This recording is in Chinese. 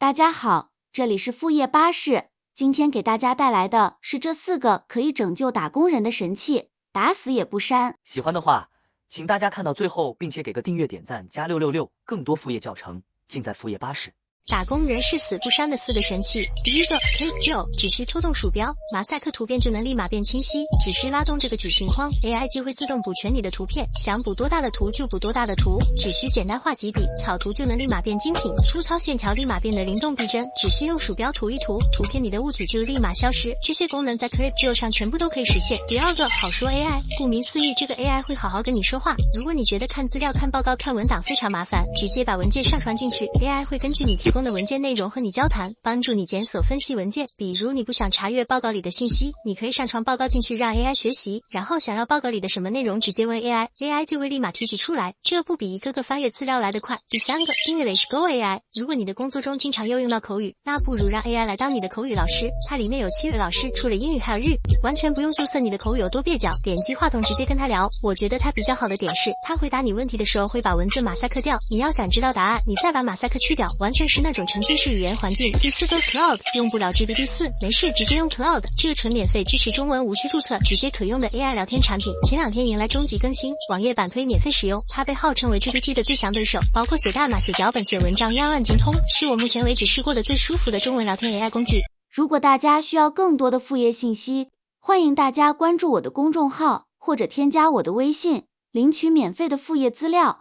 大家好，这里是副业巴士，今天给大家带来的是这4个可以拯救打工人的神器，打死也不删。喜欢的话，请大家看到最后，并且给个订阅、点赞加666，更多副业教程尽在副业巴士。打工人誓死不删的4个神器。第一个 Clip Geo， 只需拖动鼠标，马赛克图片就能立马变清晰。只需拉动这个矩形框 ，AI 就会自动补全你的图片，想补多大的图就补多大的图。只需简单画几笔，草图就能立马变精品，粗糙线条立马变得灵动逼真。只需用鼠标涂一涂，图片里的物体就立马消失。这些功能在 Clip Geo 上全部都可以实现。第二个好说 AI， 顾名思义，这个 AI 会好好跟你说话。如果你觉得看资料、看报告、看文档非常麻烦，直接把文件上传进去 ，AI 会根据你提供的文件内容和你交谈，帮助你检索分析文件。比如你不想查阅报告里的信息，你可以上传报告进去让 AI 学习，然后想要报告里的什么内容直接问 AI，AI 就会立马提取出来，这不比一个个翻阅资料来得快。第三个 English Go AI， 如果你的工作中经常要用到口语，那不如让 AI 来当你的口语老师，它里面有7位老师，除了英语还有日语，完全不用注册你的口语有多蹩脚，点击话筒直接跟他聊。我觉得它比较好的点是，它回答你问题的时候会把文字马赛克掉，你要想知道答案，你再把马赛克去掉，完全是那种沉浸式语言环境。第4个 Cloud， 用不了 GPT-4， 没事直接用 Cloud， 这个纯免费，支持中文，无需注册，直接可用的 AI 聊天产品。前2天迎来终极更新，网页版可以免费使用，它被号称为 GPT 的最强对手，包括写代码、写脚本、写文章，样样精通，是我目前为止试过的最舒服的中文聊天 AI 工具。如果大家需要更多的副业信息，欢迎大家关注我的公众号或者添加我的微信，领取免费的副业资料。